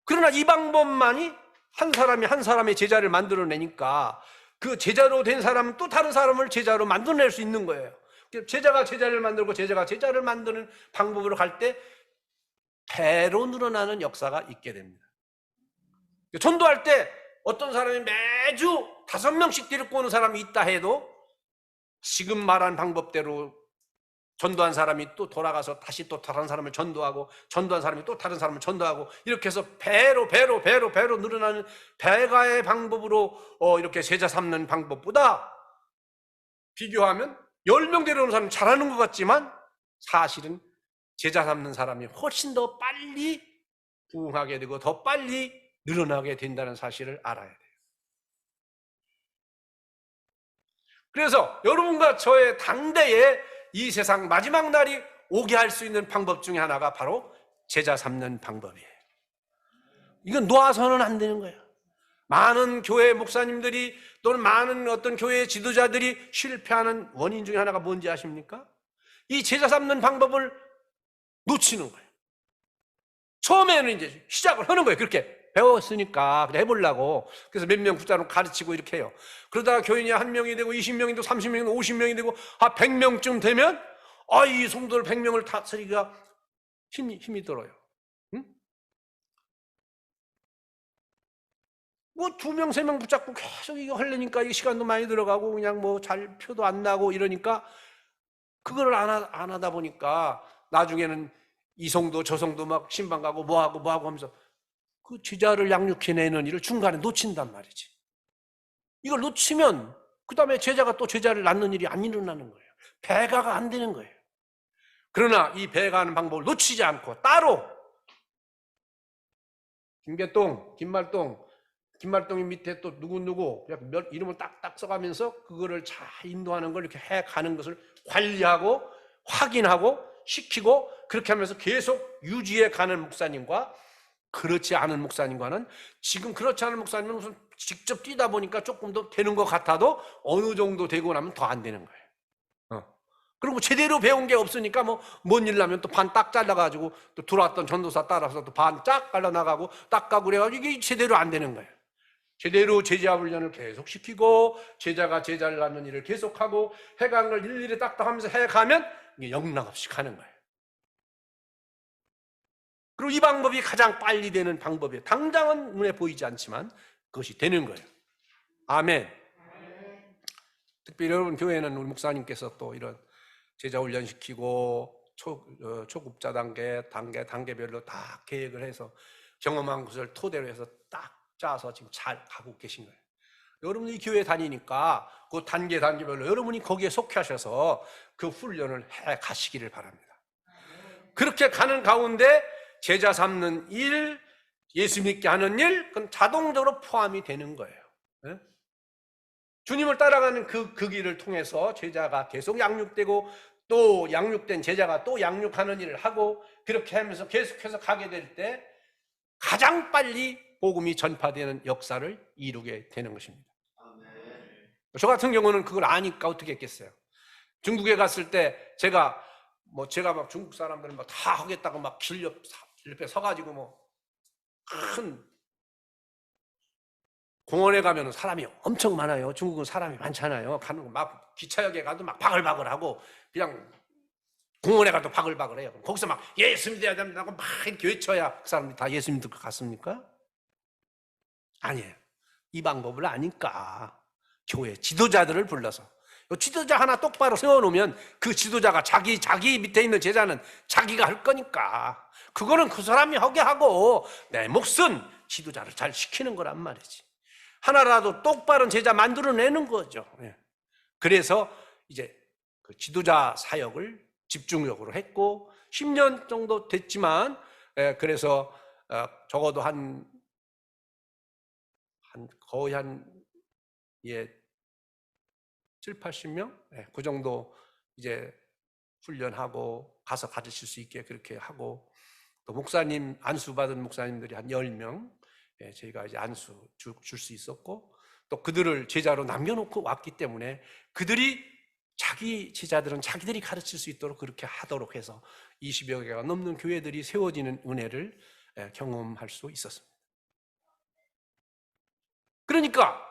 그러나 이 방법만이 한 사람이 한 사람의 제자를 만들어내니까 그 제자로 된 사람은 또 다른 사람을 제자로 만들어낼 수 있는 거예요. 제자가 제자를 만들고 제자가 제자를 만드는 방법으로 갈 때 배로 늘어나는 역사가 있게 됩니다. 전도할 때 어떤 사람이 매주 5명씩 데리고 오는 사람이 있다 해도 지금 말한 방법대로 전도한 사람이 또 돌아가서 다시 또 다른 사람을 전도하고 전도한 사람이 또 다른 사람을 전도하고 이렇게 해서 배로 늘어나는 배가의 방법으로 이렇게 제자 삼는 방법보다 비교하면 10명 데려오는 사람이 잘하는 것 같지만 사실은 제자 삼는 사람이 훨씬 더 빨리 부흥하게 되고 더 빨리 늘어나게 된다는 사실을 알아야 돼요. 그래서 여러분과 저의 당대에 이 세상 마지막 날이 오게 할 수 있는 방법 중에 하나가 바로 제자 삼는 방법이에요. 이건 놓아서는 안 되는 거예요. 많은 교회 목사님들이 또는 많은 어떤 교회 지도자들이 실패하는 원인 중에 하나가 뭔지 아십니까? 이 제자 삼는 방법을 놓치는 거예요. 처음에는 이제 시작을 하는 거예요. 그렇게 배웠으니까 그래 해보려고. 그래서 몇 명 붙잡고 가르치고 이렇게 해요. 그러다가 교인이 1명이 되고 20명이 되고 30명이 되고 50명이 되고 100명쯤 되면 이 성도들 100명을 다스리기가 힘이 들어요. 응? 뭐 2명, 3명 붙잡고 계속 이거 하려니까 이 시간도 많이 들어가고 그냥 뭐 잘 표도 안 나고 이러니까 그거를 안 하다 보니까 나중에는 이 성도 저 성도 막 신방 가고 뭐하고 하면서 그 제자를 양육해내는 일을 중간에 놓친단 말이지. 이걸 놓치면 그 다음에 제자가 또 제자를 낳는 일이 안 일어나는 거예요. 배가가 안 되는 거예요. 그러나 이 배가하는 방법을 놓치지 않고 따로 김말동이 밑에 또 누구 이름을 딱딱 써가면서 그거를 잘 인도하는 걸 이렇게 해가는 것을 관리하고 확인하고 시키고 그렇게 하면서 계속 유지해 가는 목사님과 그렇지 않은 목사님과는, 지금 그렇지 않은 목사님은 무슨 직접 뛰다 보니까 조금 더 되는 것 같아도 어느 정도 되고 나면 더 안 되는 거예요. 그리고 제대로 배운 게 없으니까 뭐 뭔 일 나면 또 반 딱 잘라가지고 또 들어왔던 전도사 따라서 또 반 쫙 갈라나가고 닦아고 그래가지고 이게 제대로 안 되는 거예요. 제대로 제자 훈련을 계속 시키고 제자가 제자를 낳는 일을 계속하고 해가는 걸 일일이 딱딱하면서 해가면 이게 영락없이 가는 거예요. 그리고 이 방법이 가장 빨리 되는 방법이에요. 당장은 눈에 보이지 않지만 그것이 되는 거예요. 아멘. 특별히 여러분 교회는 우리 목사님께서 또 이런 제자 훈련시키고 초급자 단계별로 다 계획을 해서 경험한 것을 토대로 해서 딱 짜서 지금 잘 가고 계신 거예요. 여러분이 교회 다니니까 그 단계별로 여러분이 거기에 속해 하셔서 그 훈련을 해 가시기를 바랍니다. 그렇게 가는 가운데 제자 삼는 일, 예수 믿게 하는 일, 그건 자동적으로 포함이 되는 거예요. 네? 주님을 따라가는 그 길을 통해서 제자가 계속 양육되고 또 양육된 제자가 또 양육하는 일을 하고 그렇게 하면서 계속해서 가게 될 때 가장 빨리 복음이 전파되는 역사를 이루게 되는 것입니다. 저 같은 경우는 그걸 아니까 어떻게 했겠어요? 중국에 갔을 때 제가 막 중국 사람들은 막 다 하겠다고 막 길 옆에 서가지고 뭐 큰 공원에 가면 사람이 엄청 많아요. 중국은 사람이 많잖아요. 가는 거 막 기차역에 가도 막 바글바글하고 그냥 공원에 가도 바글바글해요. 거기서 막 예수 믿어야 된다고 막 이렇게 외쳐야 그 사람들이 다 예수 믿을 것 같습니까? 아니에요. 이 방법을 아니까 교회 지도자들을 불러서 지도자 하나 똑바로 세워놓으면 그 지도자가 자기 밑에 있는 제자는 자기가 할 거니까 그거는 그 사람이 하게 하고 내 몫은 지도자를 잘 시키는 거란 말이지. 하나라도 똑바른 제자 만들어내는 거죠. 그래서 이제 그 지도자 사역을 집중적으로 했고 10년 정도 됐지만 그래서 적어도 거의 한 7, 80명? 그 정도 이제 훈련하고 가서 가르칠 수 있게 그렇게 하고 또 목사님, 안수 받은 목사님들이 한 10명 저희가 이제 안수 줄 수 있었고 또 그들을 제자로 남겨놓고 왔기 때문에 그들이 자기 제자들은 자기들이 가르칠 수 있도록 그렇게 하도록 해서 20여 개가 넘는 교회들이 세워지는 은혜를 경험할 수 있었습니다. 그러니까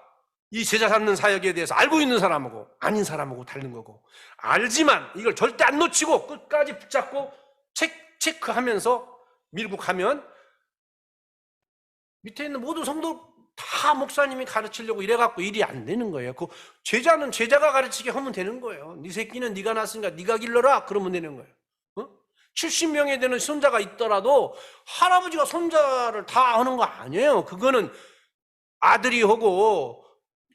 이 제자 삼는 사역에 대해서 알고 있는 사람하고 아닌 사람하고 다른 거고 알지만 이걸 절대 안 놓치고 끝까지 붙잡고 체크하면서 밀고 가면 밑에 있는 모든 성도 다 목사님이 가르치려고 이래갖고 일이 안 되는 거예요. 그 제자는 제자가 가르치게 하면 되는 거예요. 네 새끼는 네가 낳았으니까 네가 길러라 그러면 되는 거예요. 70명에 되는 손자가 있더라도 할아버지가 손자를 다 하는 거 아니에요. 그거는 아들이 하고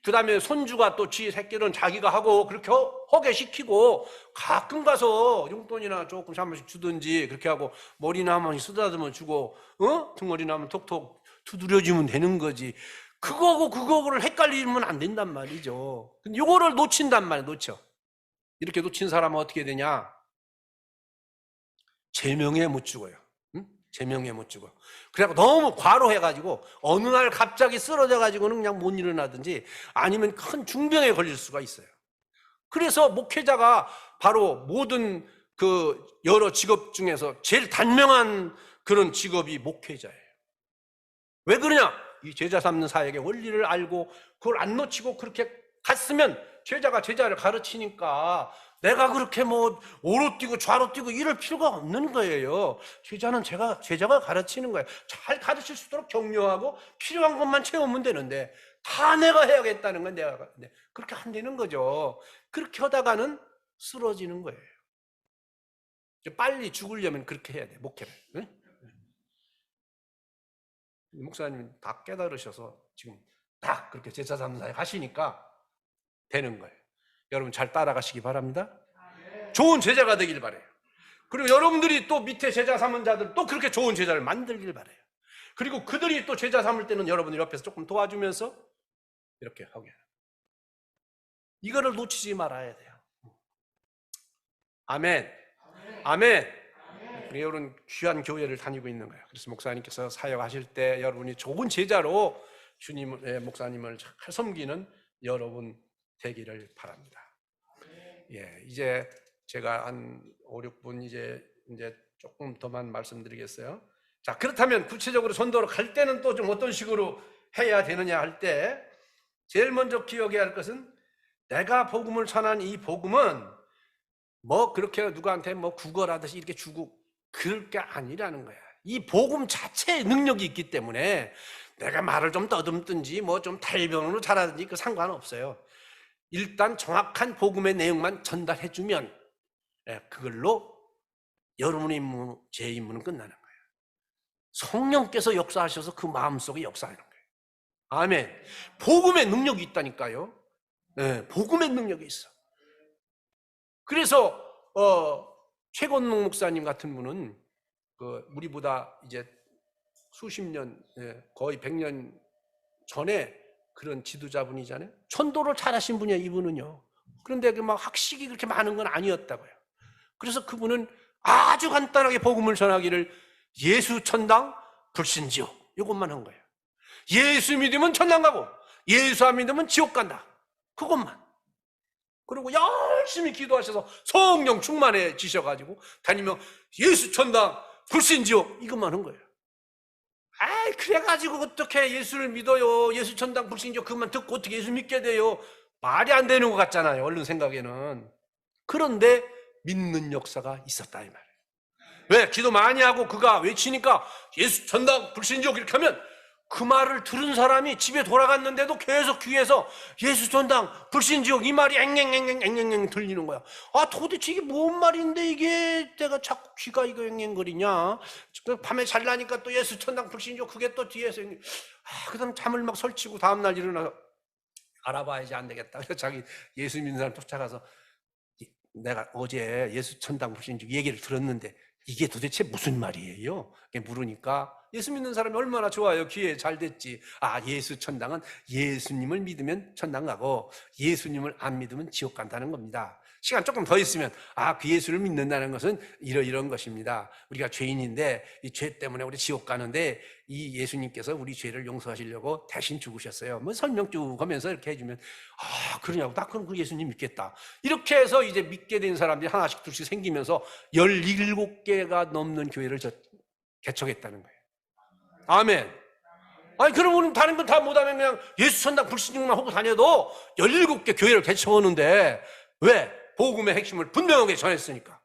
그 다음에 손주가 또 지 새끼는 자기가 하고 그렇게 하게 시키고 가끔 가서 용돈이나 조금씩 한 번씩 주든지 그렇게 하고 머리나 한 번씩 쓰다듬어 주고 등머리나 한번 톡톡 두드려주면 되는 거지. 그거를 헷갈리면 안 된단 말이죠. 근데 이거를 놓친단 말이에요. 놓쳐. 이렇게 놓친 사람은 어떻게 되냐? 제명에 못 죽어요. 제명에 못 죽어. 그래갖고 너무 과로해가지고 어느 날 갑자기 쓰러져가지고는 그냥 못 일어나든지 아니면 큰 중병에 걸릴 수가 있어요. 그래서 목회자가 바로 모든 그 여러 직업 중에서 제일 단명한 그런 직업이 목회자예요. 왜 그러냐? 이 제자 삼는 사역의 원리를 알고 그걸 안 놓치고 그렇게 갔으면 제자가 제자를 가르치니까 내가 그렇게 뭐 오로 뛰고 좌로 뛰고 이럴 필요가 없는 거예요. 제자는 제자가 가르치는 거예요. 잘 가르칠 수 있도록 격려하고 필요한 것만 채우면 되는데 다 내가 해야겠다는 건 내가 그렇게 안 되는 거죠. 그렇게 하다가는 쓰러지는 거예요. 빨리 죽으려면 그렇게 해야 돼, 목회를. 응? 목사님 다 깨달으셔서 지금 딱 그렇게 제자 삼는 사역 하시니까 되는 거예요. 여러분 잘 따라가시기 바랍니다. 좋은 제자가 되길 바라요. 그리고 여러분들이 또 밑에 제자 삼은 자들 또 그렇게 좋은 제자를 만들길 바라요. 그리고 그들이 또 제자 삼을 때는 여러분들 옆에서 조금 도와주면서 이렇게 하게 해요. 이거를 놓치지 말아야 돼요. 아멘. 아멘. 우리 여러분 귀한 교회를 다니고 있는 거예요. 그래서 목사님께서 사역하실 때 여러분이 좋은 제자로 주님의 목사님을 잘 섬기는 여러분 되기를 바랍니다. 이제 제가 한 5, 6분 이제 조금 더만 말씀드리겠어요. 자, 그렇다면 구체적으로 전도로 갈 때는 또 좀 어떤 식으로 해야 되느냐 할 때 제일 먼저 기억해야 할 것은 내가 복음을 전한 이 복음은 뭐 그렇게 누구한테 뭐 구걸하듯이 이렇게 주고 그럴 게 아니라는 거야. 이 복음 자체에 능력이 있기 때문에 내가 말을 좀 더듬든지 뭐 좀 달변으로 잘하든지 그 상관없어요. 일단 정확한 복음의 내용만 전달해주면 그걸로 여러분의 임무, 제 임무는 끝나는 거예요. 성령께서 역사하셔서 그 마음속에 역사하는 거예요. 아멘. 복음의 능력이 있다니까요. 네, 복음의 능력이 있어. 그래서 최건농 목사님 같은 분은 우리보다 이제 수십 년, 거의 100년 전에 그런 지도자분이잖아요. 전도를 잘하신 분이에요, 이분은요. 그런데 막 학식이 그렇게 많은 건 아니었다고요. 그래서 그분은 아주 간단하게 복음을 전하기를 예수 천당 불신지옥 이것만 한 거예요. 예수 믿으면 천당 가고 예수 안 믿으면 지옥 간다. 그것만. 그리고 열심히 기도하셔서 성령 충만해지셔가지고 다니며 예수 천당 불신지옥 이것만 한 거예요. 아이 그래가지고 어떻게 예수를 믿어요? 예수 천당 불신지옥 그것만 듣고 어떻게 예수 믿게 돼요? 말이 안 되는 것 같잖아요, 얼른 생각에는. 그런데 믿는 역사가 있었다 이 말이에요. 왜? 기도 많이 하고 그가 외치니까 예수 천당 불신지옥 이렇게 하면 그 말을 들은 사람이 집에 돌아갔는데도 계속 귀에서 예수 천당 불신지옥 이 말이 앵앵앵앵앵앵 들리는 거야. 아 도대체 이게 뭔 말인데 이게 내가 자꾸 귀가 이거 앵앵거리냐. 밤에 잘라니까 또 예수 천당 불신지옥 그게 또 뒤에서 그다음 잠을 막 설치고 다음날 일어나서 알아봐야지 안 되겠다. 그래서 자기 예수 믿는 사람 쫓아가서 내가 어제 예수 천당 불신지옥 얘기를 들었는데 이게 도대체 무슨 말이에요? 물으니까 예수 믿는 사람이 얼마나 좋아요. 귀에 잘 됐지. 아, 예수 천당은 예수님을 믿으면 천당 가고 예수님을 안 믿으면 지옥 간다는 겁니다. 시간 조금 더 있으면 그 예수를 믿는다는 것은 이런 것입니다. 우리가 죄인인데 이 죄 때문에 우리 지옥 가는데 이 예수님께서 우리 죄를 용서하시려고 대신 죽으셨어요. 뭐 설명 쭉 하면서 이렇게 해주면 그러냐고. 나 그럼 그 예수님 믿겠다. 이렇게 해서 이제 믿게 된 사람들이 하나씩 둘씩 생기면서 17개가 넘는 교회를 개척했다는 거예요. 아멘. 아니 그러면 다른 건 다 못하면 그냥 예수 천당 불신지옥만 하고 다녀도 17개 교회를 개척하는데 왜? 복음의 핵심을 분명하게 전했으니까.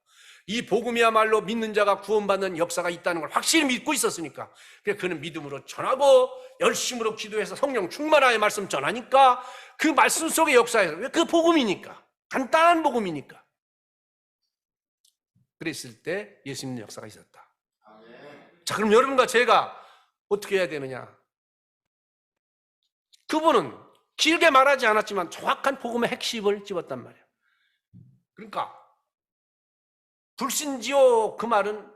이 복음이야말로 믿는 자가 구원받는 역사가 있다는 걸 확실히 믿고 있었으니까. 그래서 그는 믿음으로 전하고 열심으로 기도해서 성령 충만하게 말씀 전하니까 그 말씀 속의 역사에서 왜? 그 복음이니까. 간단한 복음이니까. 그랬을 때 예수 믿는 역사가 있었다. 자, 그럼 여러분과 제가 어떻게 해야 되느냐? 그분은 길게 말하지 않았지만 정확한 복음의 핵심을 집었단 말이에요. 그러니까 불신지옥 그 말은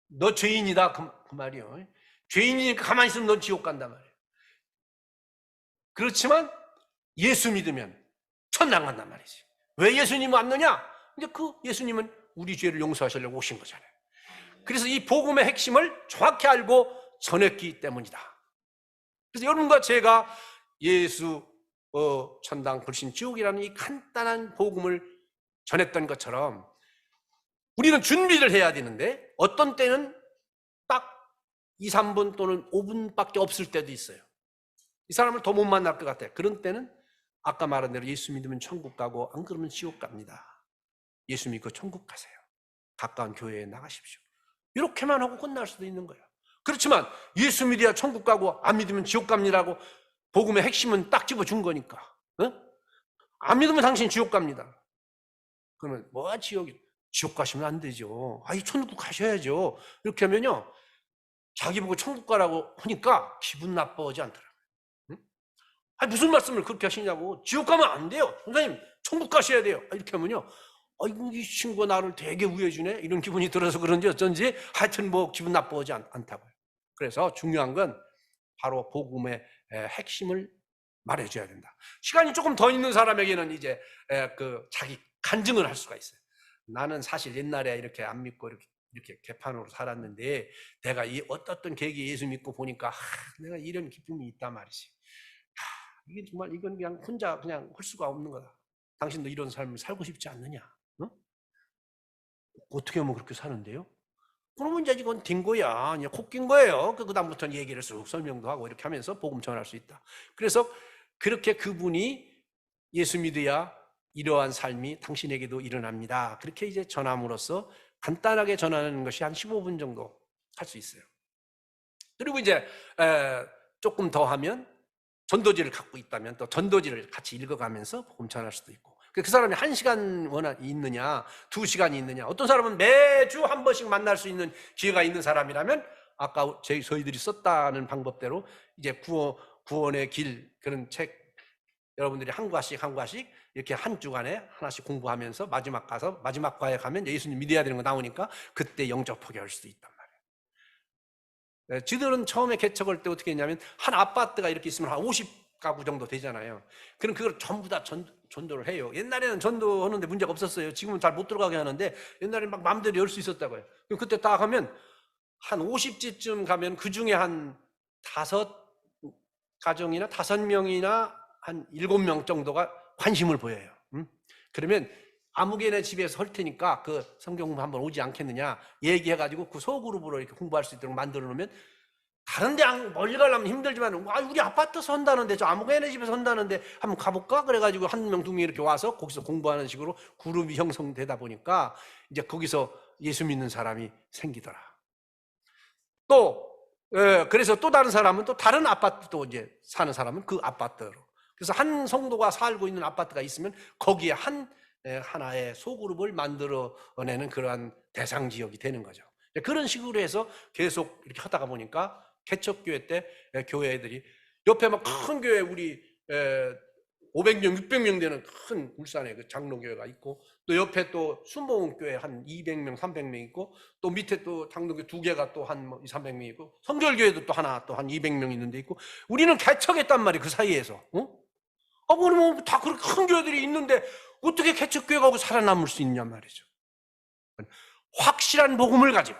너 죄인이다 그 말이에요. 죄인이니까 가만히 있으면 넌 지옥 간단 말이에요. 그렇지만 예수 믿으면 천당 간단 말이지. 왜 예수님을 믿느냐? 이제 그 예수님은 우리 죄를 용서하시려고 오신 거잖아요. 그래서 이 복음의 핵심을 정확히 알고 전했기 때문이다. 그래서 여러분과 제가 예수 천당 불신 지옥이라는 이 간단한 복음을 전했던 것처럼 우리는 준비를 해야 되는데 어떤 때는 딱 2, 3분 또는 5분밖에 없을 때도 있어요. 이 사람을 더 못 만날 것 같아요. 그런 때는 아까 말한 대로 예수 믿으면 천국 가고 안 그러면 지옥 갑니다. 예수 믿고 천국 가세요. 가까운 교회에 나가십시오. 이렇게만 하고 끝날 수도 있는 거예요. 그렇지만 예수 믿어야 천국 가고 안 믿으면 지옥 갑니다라고 복음의 핵심은 딱 집어준 거니까. 안 믿으면 당신 지옥 갑니다. 그러면 뭐가 지옥이? 지옥 가시면 안 되죠. 이 천국 가셔야죠. 이렇게 하면요 자기 보고 천국 가라고 하니까 기분 나빠하지 않더라고요. 무슨 말씀을 그렇게 하시냐고. 지옥 가면 안 돼요. 선생님 천국 가셔야 돼요. 이렇게 하면요 이 친구가 나를 되게 우애해주네 이런 기분이 들어서 그런지 어쩐지 하여튼 뭐 기분 나빠하지 않다고요. 그래서 중요한 건 바로 복음의 핵심을 말해줘야 된다. 시간이 조금 더 있는 사람에게는 이제 자기 간증을 할 수가 있어요. 나는 사실 옛날에 이렇게 안 믿고 이렇게 개판으로 살았는데 내가 이 어떤 계기에 예수 믿고 보니까 내가 이런 기쁨이 있단 말이지. 이게 정말 이건 그냥 혼자 그냥 할 수가 없는 거다. 당신도 이런 삶을 살고 싶지 않느냐? 어떻게 하면 그렇게 사는데요? 그러면 이제 이건 된 거야. 그냥 콕 낀 거예요. 그다음부터는 얘기를 쑥 설명도 하고 이렇게 하면서 복음 전할 수 있다. 그래서 그렇게 그분이 예수 믿어야 이러한 삶이 당신에게도 일어납니다. 그렇게 이제 전함으로써 간단하게 전하는 것이 한 15분 정도 할 수 있어요. 그리고 이제 조금 더 하면 전도지를 갖고 있다면 또 전도지를 같이 읽어가면서 복음 전할 수도 있고, 그 사람이 1시간 있느냐 2시간이 있느냐, 어떤 사람은 매주 한 번씩 만날 수 있는 기회가 있는 사람이라면 아까 저희들이 썼다는 방법대로 이제 구원의 길 그런 책 여러분들이 한 과씩 이렇게 한 주간에 하나씩 공부하면서 마지막 과에 가면 예수님 믿어야 되는 거 나오니까 그때 영접 포기할 수도 있단 말이에요. 지들은 처음에 개척할 때 어떻게 했냐면 한 아파트가 이렇게 있으면 한 50가구 정도 되잖아요. 그럼 그걸 전부 다 전도를 해요. 옛날에는 전도하는데 문제가 없었어요. 지금은 잘 못 들어가게 하는데 옛날에는 막 마음대로 열 수 있었다고요. 그때 딱 하면 한 50집쯤 가면 그 중에 한 5가정이나 5명이나 한 7명 정도가 관심을 보여요. 그러면 아무개네 집에서 할 테니까 그 성경 공부 한번 오지 않겠느냐 얘기해가지고 그 소그룹으로 이렇게 공부할 수 있도록 만들어 놓으면, 다른데 멀리 가려면 힘들지만 우리 아파트 선다는데 저 아무개네 집에서 선다는데 한번 가볼까? 그래가지고 1명 2명 이렇게 와서 거기서 공부하는 식으로 그룹이 형성되다 보니까 이제 거기서 예수 믿는 사람이 생기더라. 또 그래서 또 다른 사람은 또 다른 아파트 또 이제 사는 사람은 그 아파트로, 그래서 한 성도가 살고 있는 아파트가 있으면 거기에 하나의 소그룹을 만들어내는 그러한 대상 지역이 되는 거죠. 그런 식으로 해서 계속 이렇게 하다가 보니까 개척교회 때 교회 애들이 옆에 막 큰 교회 우리 500명, 600명 되는 큰 울산에 그 장로교회가 있고, 또 옆에 또 순복음교회 한 200명, 300명 있고, 또 밑에 또 장로교회 2개가 또 한 200~300명 있고, 성결교회도 또 하나 또 한 200명 있는 데 있고, 우리는 개척했단 말이에요. 그 사이에서. 그러면 다 그렇게 큰 교회들이 있는데 어떻게 개척교회가 하고 살아남을 수 있냔 말이죠. 확실한 복음을 가지고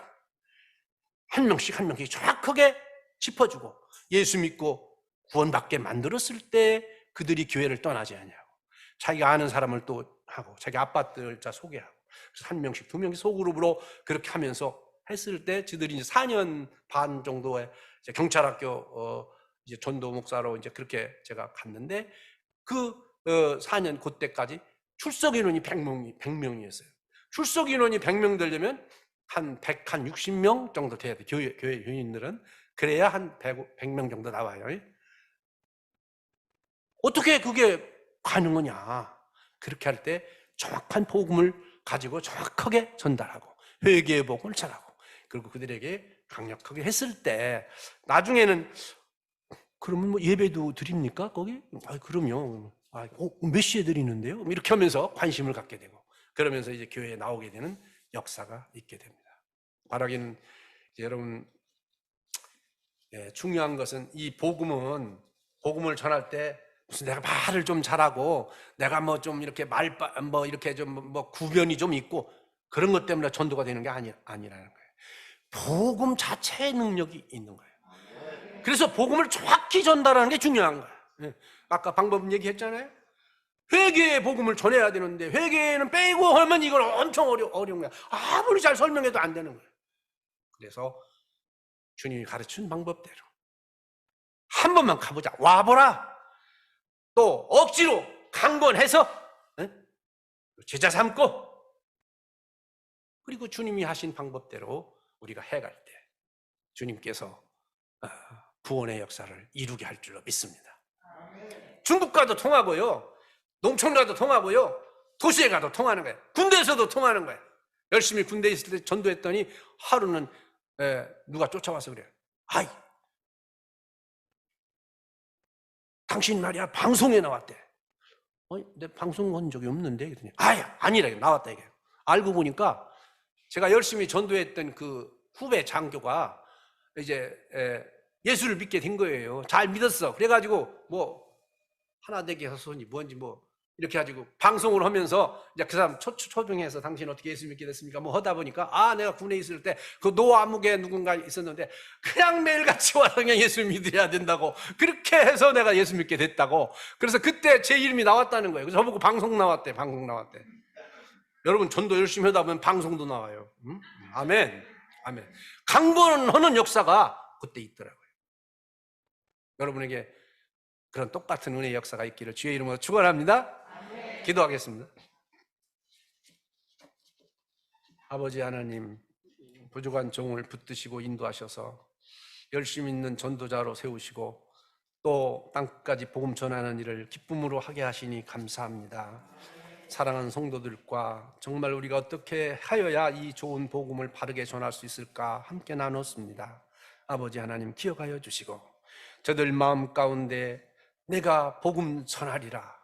한 명씩 정확하게 짚어주고 예수 믿고 구원받게 만들었을 때 그들이 교회를 떠나지 않냐고, 자기가 아는 사람을 또 하고 자기 아파트를 소개하고, 그래서 1명씩 2명씩 소그룹으로 그렇게 하면서 했을 때 저들이 이제 4년 반 정도의 이제 경찰학교 이제 전도 목사로 이제 그렇게 제가 갔는데, 그 4년 그때까지 출석 인원이 100명이었어요. 출석 인원이 100명 되려면 한 160명 정도 돼야 돼. 교회 교인들은 그래야 한 100명 정도 나와요. 어떻게 그게 가능하냐? 그렇게 할 때 정확한 복음을 가지고 정확하게 전달하고 회개의 복음을 전하고, 그리고 그들에게 강력하게 했을 때 나중에는 그러면 뭐 예배도 드립니까? 거기? 그럼요. 몇 시에 드리는데요? 이렇게 하면서 관심을 갖게 되고, 그러면서 이제 교회에 나오게 되는 역사가 있게 됩니다. 바라기는 여러분, 중요한 것은 이 복음을 전할 때 무슨 내가 말을 좀 잘하고 내가 뭐 좀 이렇게 뭐 이렇게 좀 뭐 구변이 좀 있고 그런 것 때문에 전도가 되는 게 아니라는 거예요. 복음 자체의 능력이 있는 거예요. 그래서 복음을 정확히 전달하는 게 중요한 거예요. 아까 방법 얘기했잖아요. 회개의 복음을 전해야 되는데 회개는 빼고 하면 이건 엄청 어려운 거야. 아무리 잘 설명해도 안 되는 거예요. 그래서 주님이 가르친 방법대로 한 번만 가보자, 와보라, 또 억지로 강권해서 제자 삼고, 그리고 주님이 하신 방법대로 우리가 해갈 때 주님께서 구원의 역사를 이루게 할 줄로 믿습니다. 중국과도 통하고요, 농촌 가도 통하고요, 도시에 가도 통하는 거예요. 군대에서도 통하는 거예요. 열심히 군대에 있을 때 전도했더니 하루는 누가 쫓아와서 그래요. 아이, 당신 말이야 방송에 나왔대. 내 방송 한 적이 없는데. 그랬더니 아니라 나왔다 이게. 알고 보니까 제가 열심히 전도했던 그 후배 장교가 이제 예수를 믿게 된 거예요. 잘 믿었어. 그래가지고 뭐 하나 되게 해서니 뭔지 뭐 이렇게 가지고 방송을 하면서 이제 그 사람 초등해서 당신 어떻게 예수 믿게 됐습니까? 뭐 하다 보니까 내가 군에 있을 때 그 노아무개 누군가 있었는데 그냥 매일같이 와서 그냥 예수 믿어야 된다고 그렇게 해서 내가 예수 믿게 됐다고. 그래서 그때 제 이름이 나왔다는 거예요. 그래서 저보고 방송 나왔대. 여러분 전도 열심히 하다 보면 방송도 나와요. 아멘. 아멘. 강권하는 역사가 그때 있더라고요. 여러분에게 그런 똑같은 은혜의 역사가 있기를 주의 이름으로 축원합니다. 기도하겠습니다. 아버지 하나님, 부족한 종을 붙드시고 인도하셔서 열심 있는 전도자로 세우시고 또 땅끝까지 복음 전하는 일을 기쁨으로 하게 하시니 감사합니다. 사랑하는 성도들과 정말 우리가 어떻게 하여야 이 좋은 복음을 바르게 전할 수 있을까 함께 나눴습니다. 아버지 하나님 기억하여 주시고 저들 마음 가운데 내가 복음 전하리라,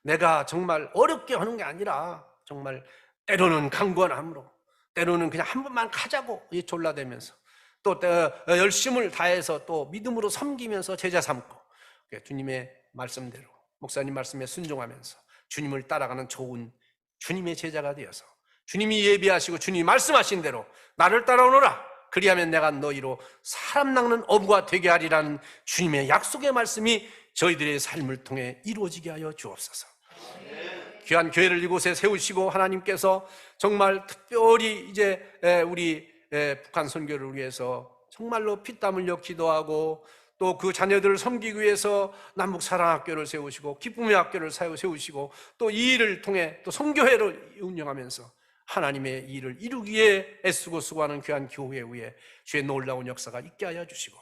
내가 정말 어렵게 하는 게 아니라 정말 때로는 강권함으로, 때로는 그냥 한 번만 가자고 졸라대면서 또 열심을 다해서 또 믿음으로 섬기면서 제자 삼고 주님의 말씀대로, 목사님 말씀에 순종하면서 주님을 따라가는 좋은 주님의 제자가 되어서 주님이 예비하시고 주님이 말씀하신 대로 나를 따라오너라, 그리하면 내가 너희로 사람 낚는 어부가 되게 하리라는 주님의 약속의 말씀이 저희들의 삶을 통해 이루어지게 하여 주옵소서. 귀한 교회를 이곳에 세우시고 하나님께서 정말 특별히 이제 우리 북한 선교를 위해서 정말로 피땀 흘려 기도하고 또 그 자녀들을 섬기기 위해서 남북 사랑학교를 세우시고 기쁨의 학교를 세우시고 또 이 일을 통해 또 선교회를 운영하면서 하나님의 일을 이루기 위해 애쓰고 수고하는 귀한 교회 위에 주의 놀라운 역사가 있게 하여 주시고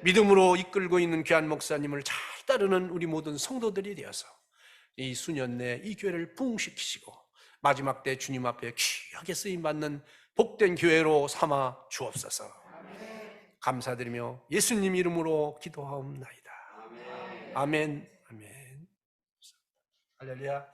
믿음으로 이끌고 있는 귀한 목사님을 잘 따르는 우리 모든 성도들이 되어서 이 수년 내에 이 교회를 부흥시키시고 마지막 때 주님 앞에 귀하게 쓰임받는 복된 교회로 삼아 주옵소서. 감사드리며 예수님 이름으로 기도하옵나이다. 아멘. 아멘. 할렐루야.